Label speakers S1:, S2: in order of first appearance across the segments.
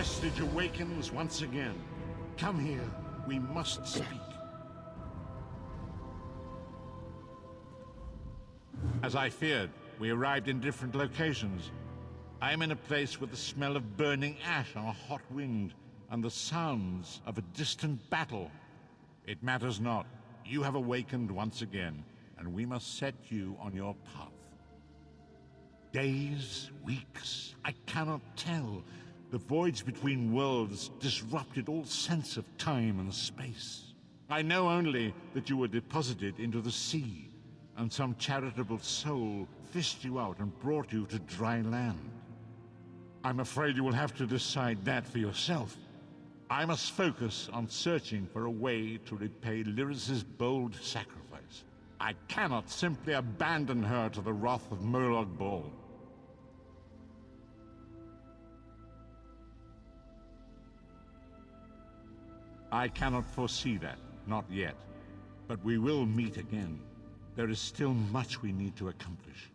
S1: vestige awakens once again. Come here, we must speak. As I feared, we arrived in different locations. I am in a place with the smell of burning ash on a hot wind, and the sounds of a distant battle. It matters not. You have awakened once again, and we must set you on your path. Days, weeks, I cannot tell. The voids between worlds disrupted all sense of time and space. I know only that you were deposited into the sea, and some charitable soul fished you out and brought you to dry land. I'm afraid you will have to decide that for yourself. I must focus on searching for a way to repay Lyris's bold sacrifice. I cannot simply abandon her to the wrath of Molag Bal. I cannot foresee that, not yet. But we will meet again. There is still much we need to accomplish.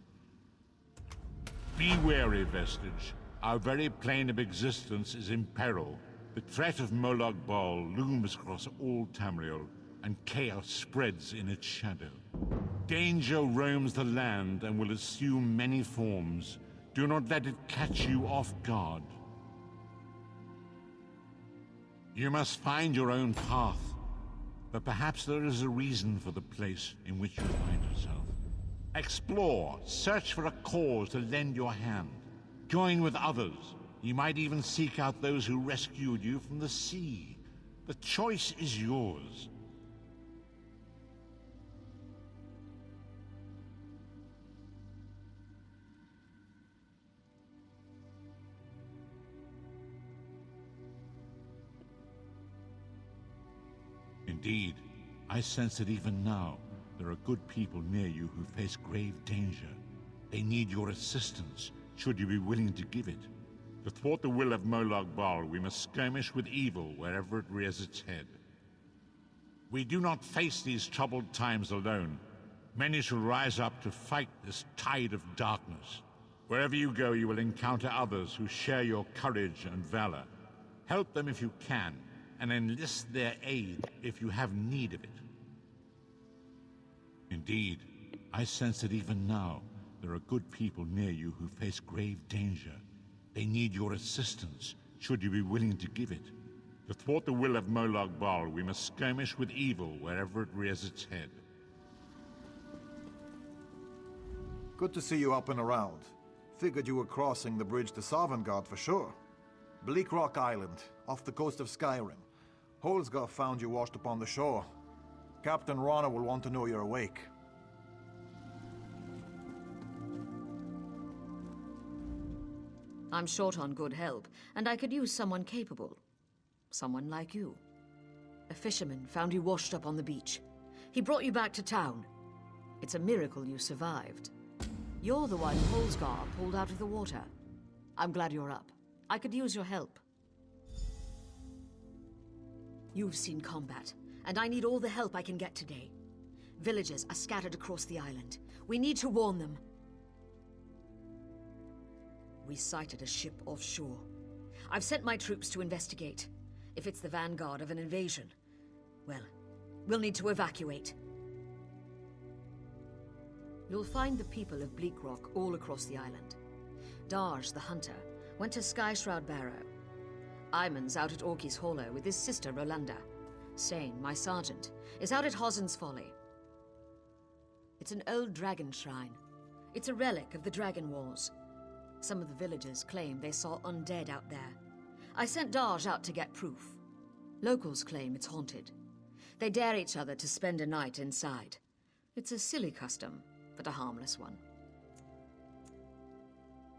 S1: Be wary, Vestige. Our very plane of existence is in peril. The threat of Molag Bal looms across all Tamriel, and chaos spreads in its shadow. Danger roams the land and will assume many forms. Do not let it catch you off guard. You must find your own path, but perhaps there is a reason for the place in which you find yourself. Explore, search for a cause to lend your hand. Join with others. You might even seek out those who rescued you from the sea. The choice is yours. Indeed, I sense that even now, there are good people near you who face grave danger. They need your assistance, should you be willing to give it. To thwart the will of Molag Bal, we must skirmish with evil wherever it rears its head. We do not face these troubled times alone. Many shall rise up to fight this tide of darkness. Wherever you go, you will encounter others who share your courage and valor. Help them if you can, and enlist their aid if you have need of it. Indeed, I sense that even now, there are good people near you who face grave danger. They need your assistance, should you be willing to give it. To thwart the will of Molag Bal, we must skirmish with evil wherever it rears its head.
S2: Good to see you up and around. Figured you were crossing the bridge to Sovngarde for sure. Bleak Rock Island, off the coast of Skyrim. Holsgar found you washed up on the shore. Captain Rana will want to know you're awake.
S3: I'm short on good help, and I could use someone capable. Someone like you. A fisherman found you washed up on the beach. He brought you back to town. It's a miracle you survived. You're the one Holsgar pulled out of the water. I'm glad you're up. I could use your help. You've seen combat, and I need all the help I can get today. Villages are scattered across the island. We need to warn them. We sighted a ship offshore. I've sent my troops to investigate. If it's the vanguard of an invasion, well, we'll need to evacuate. You'll find the people of Bleak Rock all across the island. Darj, the hunter, went to Skyshroud Barrow. Iman's out at Orky's Hollow with his sister Rolanda. Sane, my sergeant, is out at Hosen's Folly. It's an old dragon shrine. It's a relic of the Dragon Wars. Some of the villagers claim they saw undead out there. I sent Darj out to get proof. Locals claim it's haunted. They dare each other to spend a night inside. It's a silly custom, but a harmless one.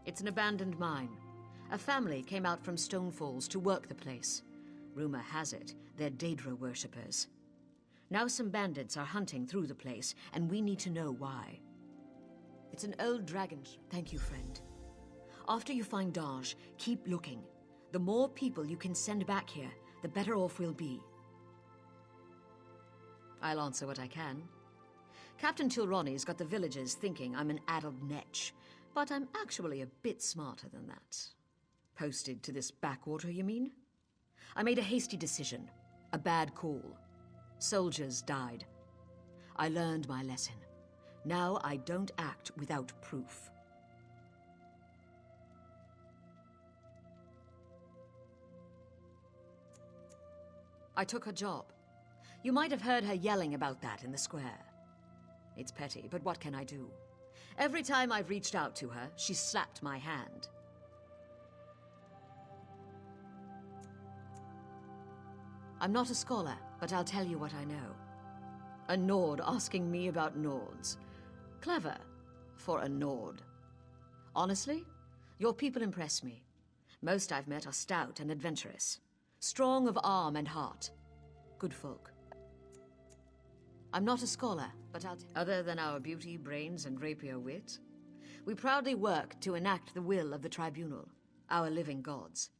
S3: It's an abandoned mine. A family came out from Stone Falls to work the place. Rumor has it, they're Daedra worshippers. Now some bandits are hunting through the place, and we need to know why. It's an old dragon. Thank you, friend. After you find Darj, keep looking. The more people you can send back here, the better off we'll be. I'll answer what I can. Captain Tilroni's got the villagers thinking I'm an addled netch, but I'm actually a bit smarter than that. Posted to this backwater, you mean? I made a hasty decision. A bad call. Soldiers died. I learned my lesson. Now I don't act without proof. I took her job. You might have heard her yelling about that in the square. It's petty, but what can I do? Every time I've reached out to her, she's slapped my hand. I'm not a scholar, but I'll tell you what I know. A Nord asking me about Nords. Clever for a Nord. Honestly, your people impress me. Most I've met are stout and adventurous. Strong of arm and heart. Good folk. I'm not a scholar, but other than our beauty, brains, and rapier wit, we proudly work to enact the will of the Tribunal, our living gods.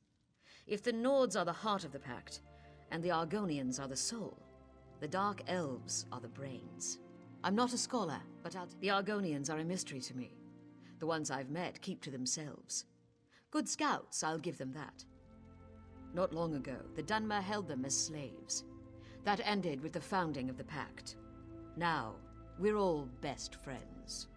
S3: If the Nords are the heart of the Pact, and the Argonians are the soul, the Dark Elves are the brains. I'm not a scholar, but the Argonians are a mystery to me. The ones I've met keep to themselves. Good scouts, I'll give them that. Not long ago, the Dunmer held them as slaves. That ended with the founding of the Pact. Now, we're all best friends.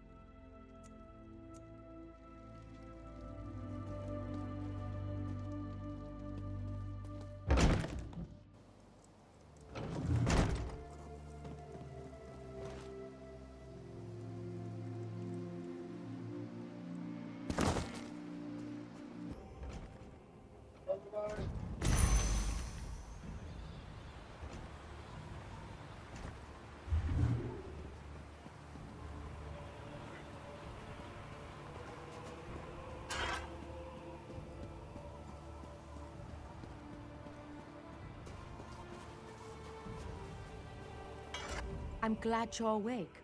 S4: I'm glad you're awake.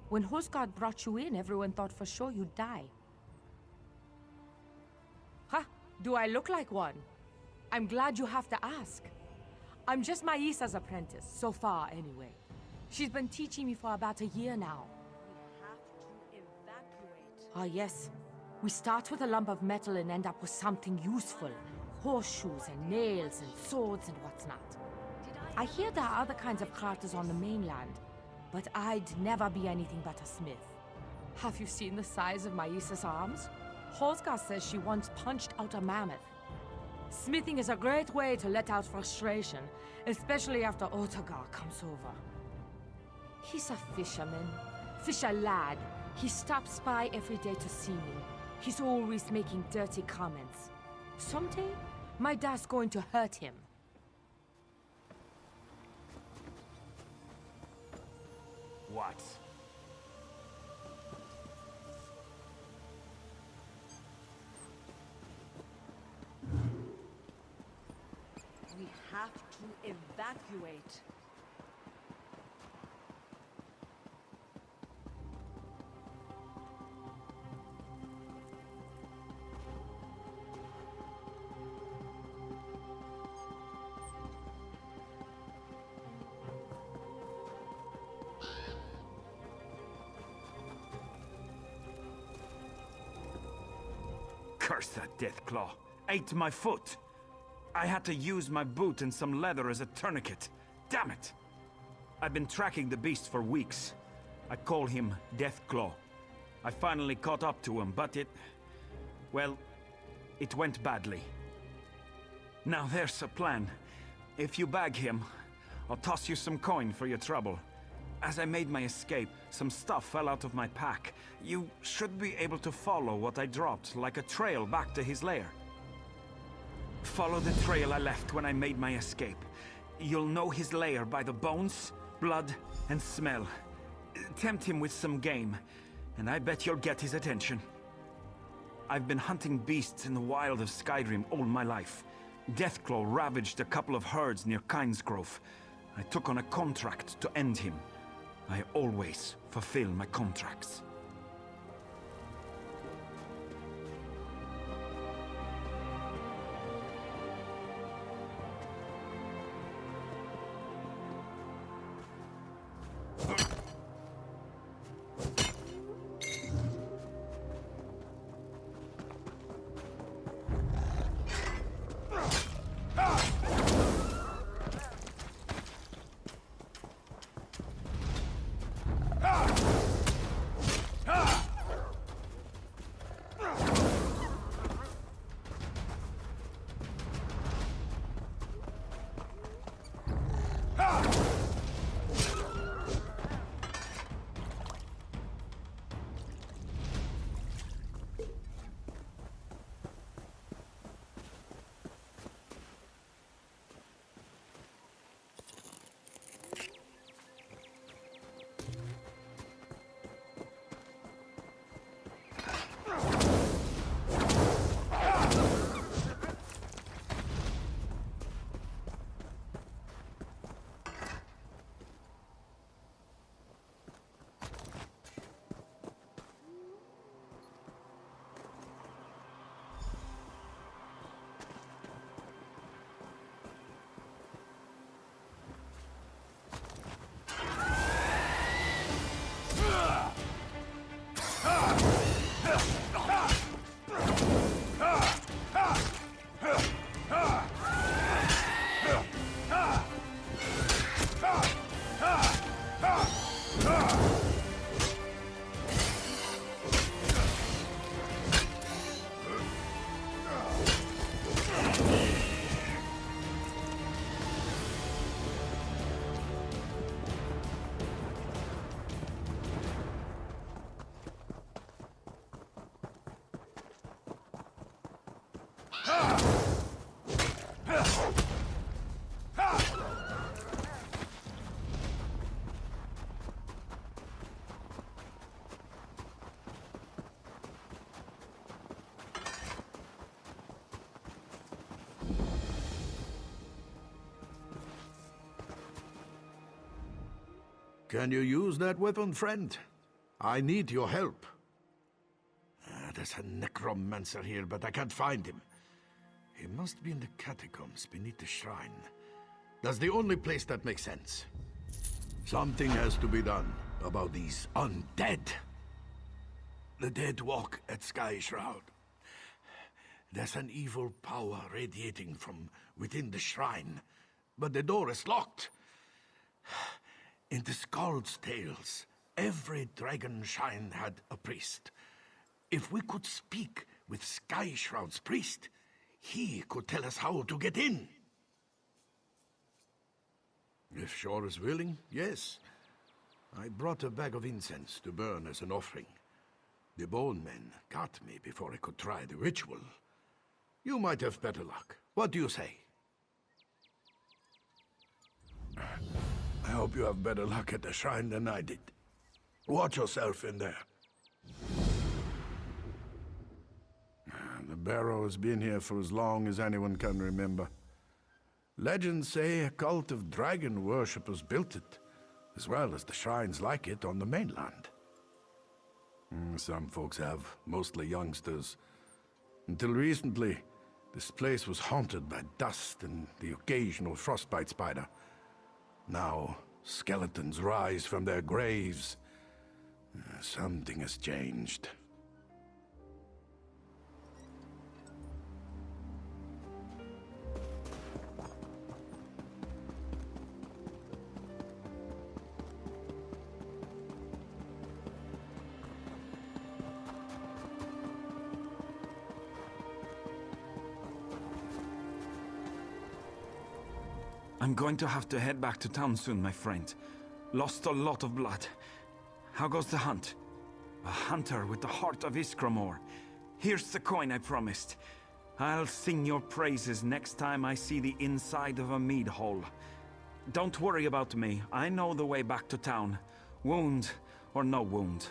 S4: When Hosgard brought you in, everyone thought for sure you'd die. Huh? Do I look like one? I'm glad you have to ask. I'm just Maisa's apprentice, so far anyway. She's been teaching me for about a year now.
S5: We have to evacuate.
S4: Ah, yes. We start with a lump of metal and end up with something useful. Horseshoes and nails and swords and what's not. I hear there are other kinds of carters on the mainland, but I'd never be anything but a smith. Have you seen the size of Maisa's arms? Hosgar says she once punched out a mammoth. Smithing is a great way to let out frustration, especially after Otagar comes over. He's a fisherman. Fisher lad. He stops by every day to see me. He's always making dirty comments. Someday, my dad's going to hurt him.
S6: What?
S5: We have to evacuate.
S6: Curse that Deathclaw. Ate my foot. I had to use my boot and some leather as a tourniquet. Damn it! I've been tracking the beast for weeks. I call him Deathclaw. I finally caught up to him, but well, it went badly. Now there's a plan. If you bag him, I'll toss you some coin for your trouble. As I made my escape, some stuff fell out of my pack. You should be able to follow what I dropped, like a trail back to his lair. Follow the trail I left when I made my escape. You'll know his lair by the bones, blood, and smell. Tempt him with some game, and I bet you'll get his attention. I've been hunting beasts in the wild of Skyrim all my life. Deathclaw ravaged a couple of herds near Kynesgrove. I took on a contract to end him. I always fulfill my contracts.
S7: Can you use that weapon, friend? I need your help. There's a necromancer here, but I can't find him. He must be in the catacombs beneath the shrine. That's the only place that makes sense. Something has to be done about these undead. The dead walk at Sky Shroud. There's an evil power radiating from within the shrine, but the door is locked. In the Skald's tales, every dragon shrine had a priest. If we could speak with Sky Shroud's priest, he could tell us how to get in. If Shor is willing, yes. I brought a bag of incense to burn as an offering. The bone men got me before I could try the ritual. You might have better luck. What do you say? I hope you have better luck at the shrine than I did. Watch yourself in there. The barrow has been here for as long as anyone can remember. Legends say a cult of dragon worshippers built it, as well as the shrines like it on the mainland. Some folks have, mostly youngsters. Until recently, this place was haunted by dust and the occasional frostbite spider. Now, skeletons rise from their graves. Something has changed.
S6: I'm going to have to head back to town soon, my friend. Lost a lot of blood. How goes the hunt? A hunter with the heart of Iskramor. Here's the coin I promised. I'll sing your praises next time I see the inside of a mead hall. Don't worry about me. I know the way back to town. Wound or no wound.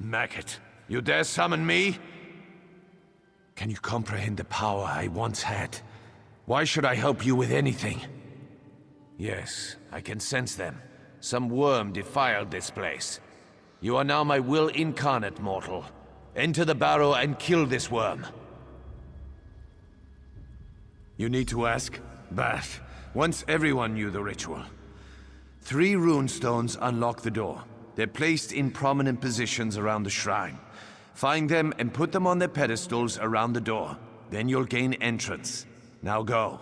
S8: Maggot, you dare summon me? Can you comprehend the power I once had? Why should I help you with anything? Yes, I can sense them. Some worm defiled this place. You are now my will incarnate, mortal. Enter the barrow and kill this worm. You need to ask? But once everyone knew the ritual. 3 rune stones unlock the door. They're placed in prominent positions around the shrine. Find them and put them on their pedestals around the door. Then you'll gain entrance. Now go.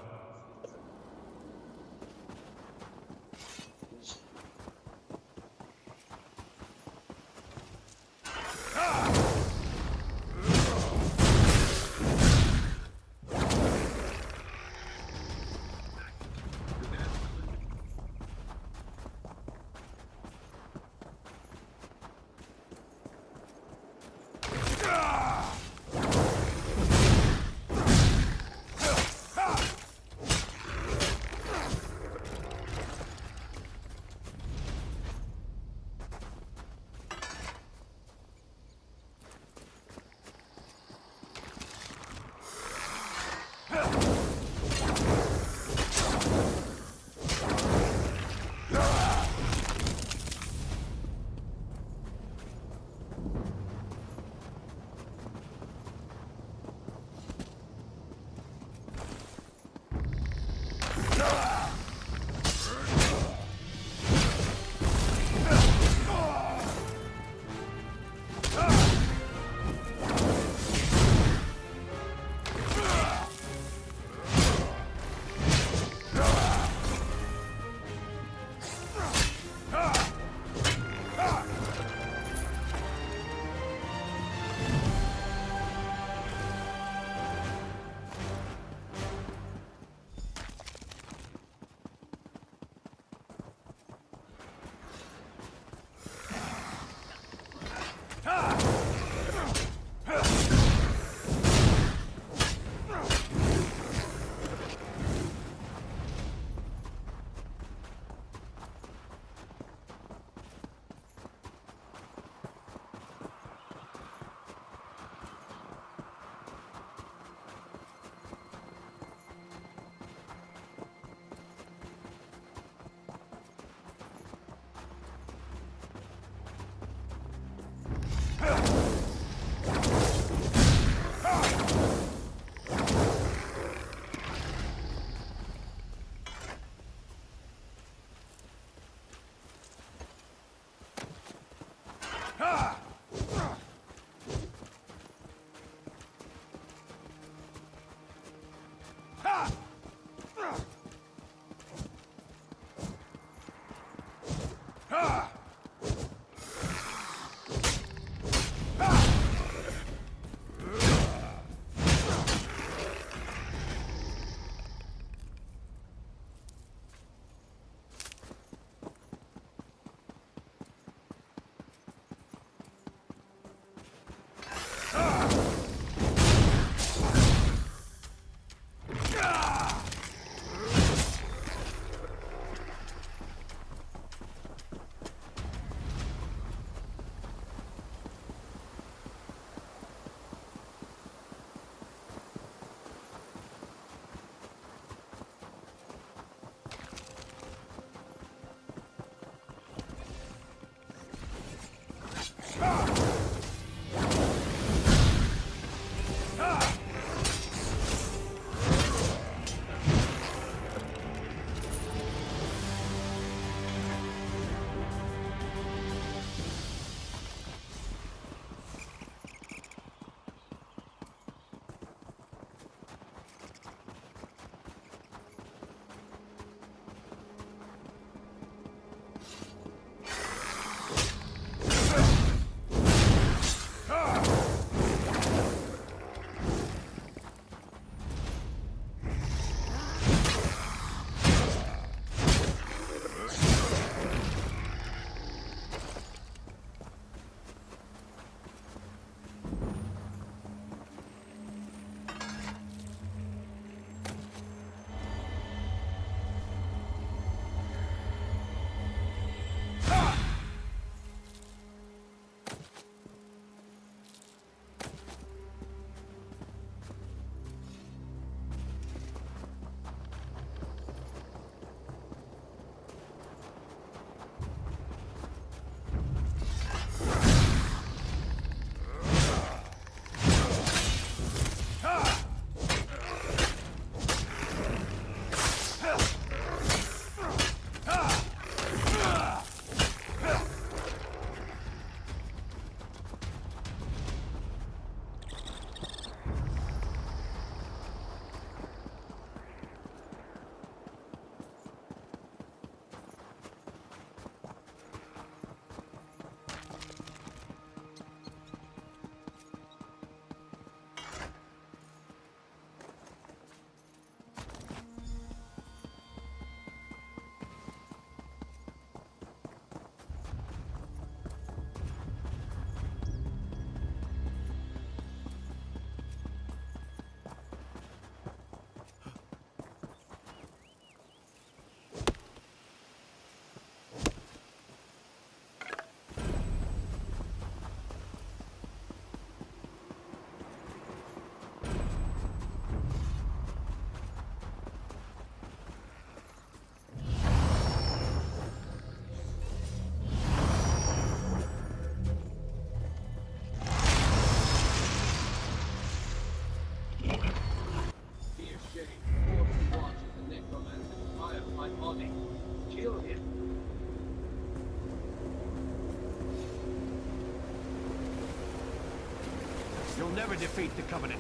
S6: never defeat the Covenant.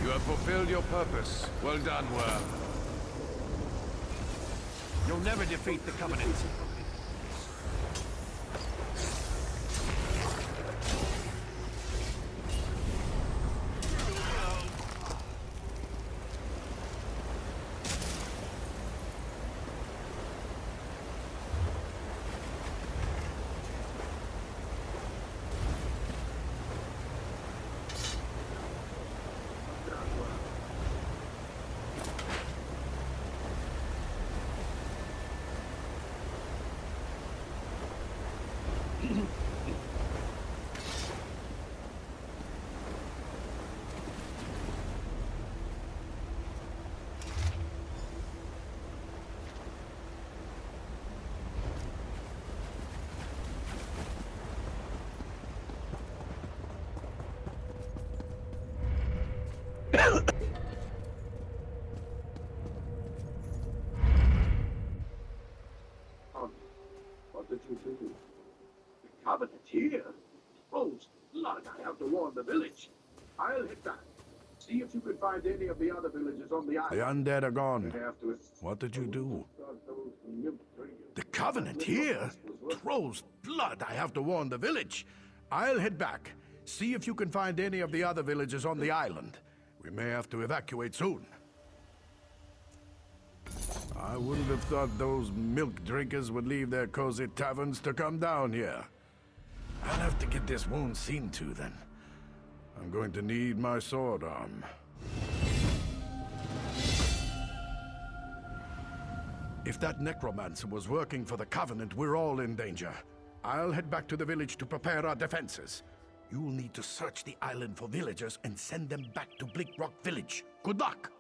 S8: You have fulfilled your purpose. Well done, Worm.
S6: You'll never defeat the Covenant.
S9: What did you do? The Covenant here? Rose, blood, I have to warn the village. I'll hit back. See if you can find any of the other villages on the island.
S7: The undead are gone.
S9: I have to-
S7: What did you do?
S9: Those
S7: The Covenant here? Crow's blood, I have to warn the village. I'll head back. See if you can find any of the other villages on the island. We may have to evacuate soon. I wouldn't have thought those milk drinkers would leave their cozy taverns to come down here. I'll have to get this wound seen to then. I'm going to need my sword arm. If that necromancer was working for the Covenant, we're all in danger. I'll head back to the village to prepare our defenses. You'll need to search the island for villagers and send them back to Bleak Rock Village. Good luck!